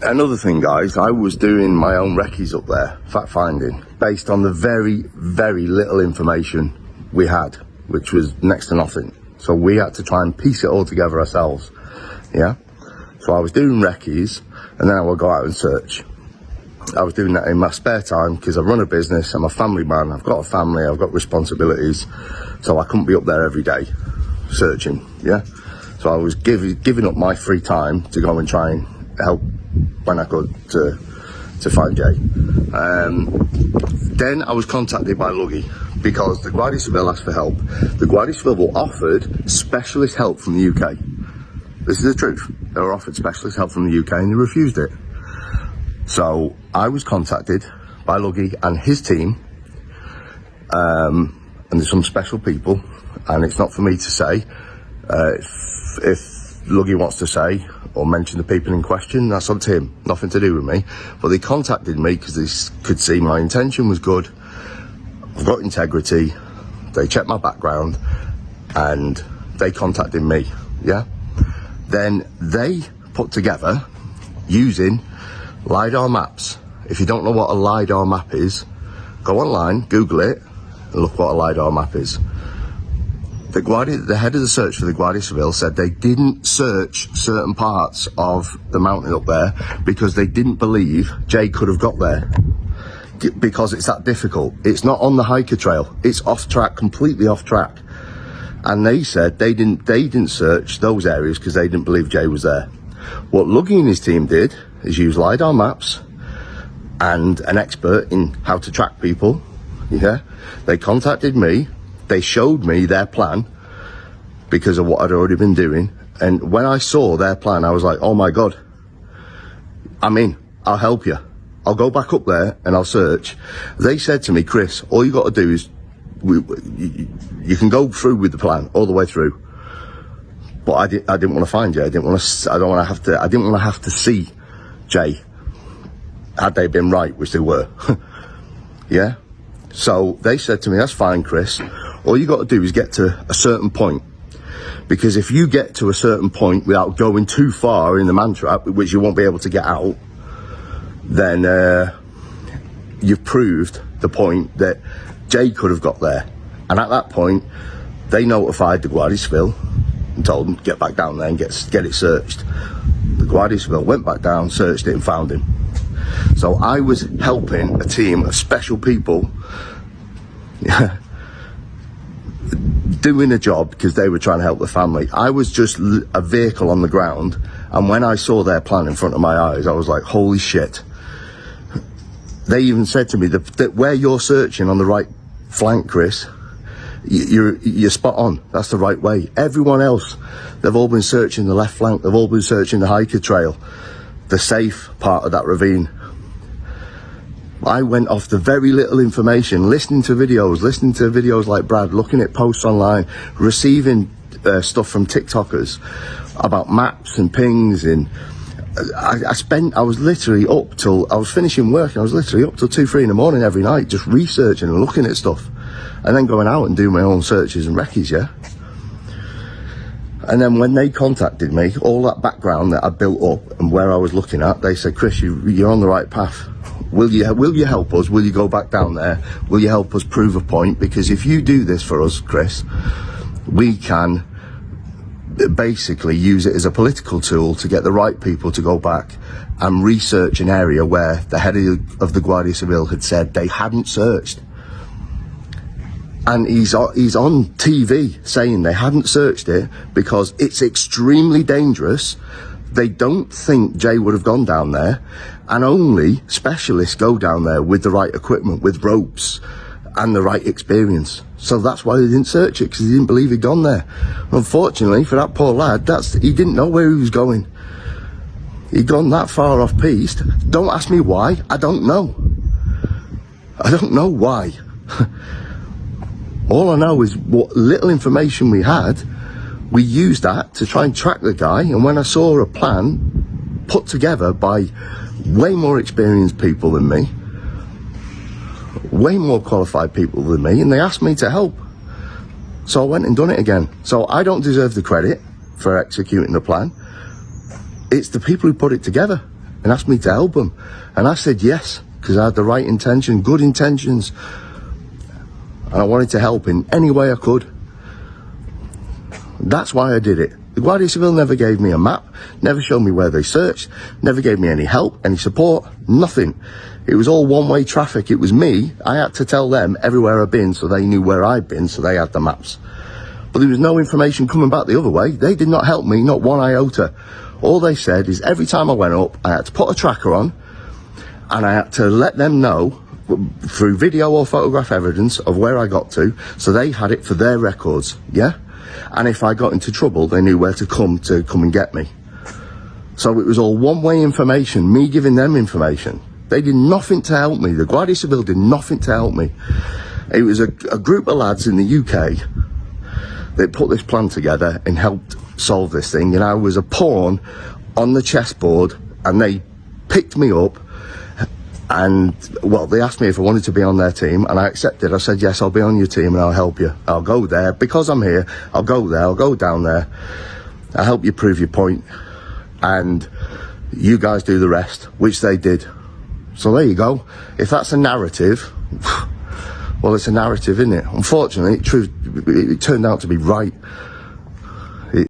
Another thing, guys, I was doing my own recce's up there, fact finding, based on the very, very little information we had, which was next to nothing. So we had to try and piece it all together ourselves, yeah? So I was doing recce's, and then I would go out and search. I was doing that in my spare time because I run a business, I'm a family man, I've got a family, I've got responsibilities, so I couldn't be up there every day searching, yeah? So I was giving up my free time to go and try and help when I could to find Jay. Then I was contacted by Luggy because the Guardia Civil asked for help. The Guardia Civil were offered specialist help from the UK. This is the truth. They were offered specialist help from the UK and they refused it. So I was contacted by Luggy and his team, and there's some special people, and it's not for me to say. If Luggy wants to say or mention the people in question, that's up to him, nothing to do with me. But they contacted me because they could see my intention was good, I've got integrity, they checked my background, and they contacted me, yeah? Then they put together, using LiDAR maps. If you don't know what a LiDAR map is, go online, Google it, and look what a LiDAR map is. The head of the search for the Guardia Civil said they didn't search certain parts of the mountain up there because they didn't believe Jay could have got there, because it's that difficult. It's not on the hiker trail, it's off track, completely off track. And they said they didn't search those areas because they didn't believe Jay was there. What Luggy and his team did is use LiDAR maps and an expert in how to track people, yeah? They contacted me, they showed me their plan because of what I'd already been doing. And when I saw their plan, I was like, oh my God, I'm in, I'll help you. I'll go back up there and I'll search. They said to me, Chris, all you got to do is, you can go through with the plan all the way through. But I didn't want to find Jay. I didn't want to have to see Jay, had they been right, which they were. Yeah? So they said to me, that's fine, Chris. All you got to do is get to a certain point. Because if you get to a certain point without going too far in the man trap, which you won't be able to get out, then you've proved the point that Jay could have got there. And at that point, they notified the Guardia Civil and told them, get back down there and get it searched. The Guardia Civil went back down, searched it and found him. So I was helping a team of special people doing a job because they were trying to help the family. I was just a vehicle on the ground, and when I saw their plan in front of my eyes, I was like, holy shit. They even said to me that where you're searching on the right flank, Chris, you're spot on. That's the right way. Everyone else, they've all been searching the left flank, they've all been searching the hiker trail, the safe part of that ravine. I went off the very little information, listening to videos like Brad, looking at posts online, receiving stuff from TikTokers about maps and pings, and I was literally up till, I was finishing work, and I was literally up till 2-3 in the morning every night just researching and looking at stuff, and then going out and doing my own searches and recce's, yeah? And then when they contacted me, all that background that I built up and where I was looking at, they said, Chris, you're on the right path. Will you help us? Will you go back down there? Will you help us prove a point? Because if you do this for us, Chris, we can basically use it as a political tool to get the right people to go back and research an area where the head of the Guardia Civil had said they hadn't searched. And he's on TV saying they hadn't searched it because it's extremely dangerous. They don't think Jay would have gone down there, and only specialists go down there with the right equipment, with ropes and the right experience. So that's why they didn't search it, because they didn't believe he'd gone there. Unfortunately for that poor lad, he didn't know where he was going. He'd gone that far off piste. Don't ask me why. I don't know. I don't know why. All I know is what little information we had, we used that to try and track the guy. And when I saw a plan put together by way more experienced people than me, way more qualified people than me, and they asked me to help, so I went and done it again. So I don't deserve the credit for executing the plan. It's the people who put it together, and asked me to help them. And I said yes, because I had the right intention, good intentions. And I wanted to help in any way I could. That's why I did it. The Guardia Civil never gave me a map, never showed me where they searched, never gave me any help, any support, nothing. It was all one-way traffic. It was me. I had to tell them everywhere I'd been so they knew where I'd been, so they had the maps. But there was no information coming back the other way. They did not help me, not one iota. All they said is every time I went up, I had to put a tracker on, and I had to let them know through video or photograph evidence of where I got to, so they had it for their records, yeah? And if I got into trouble, they knew where to come and get me. So it was all one-way information, me giving them information. They did nothing to help me. The Guardia Civil did nothing to help me. It was a group of lads in the UK that put this plan together and helped solve this thing. And I was a pawn on the chessboard, and they picked me up. And, well, they asked me if I wanted to be on their team, and I accepted. I said, yes, I'll be on your team and I'll help you. I'll go there. Because I'm here, I'll go there. I'll go down there. I'll help you prove your point. And you guys do the rest, which they did. So there you go. If that's a narrative, well, it's a narrative, isn't it? Unfortunately, it turned out to be right.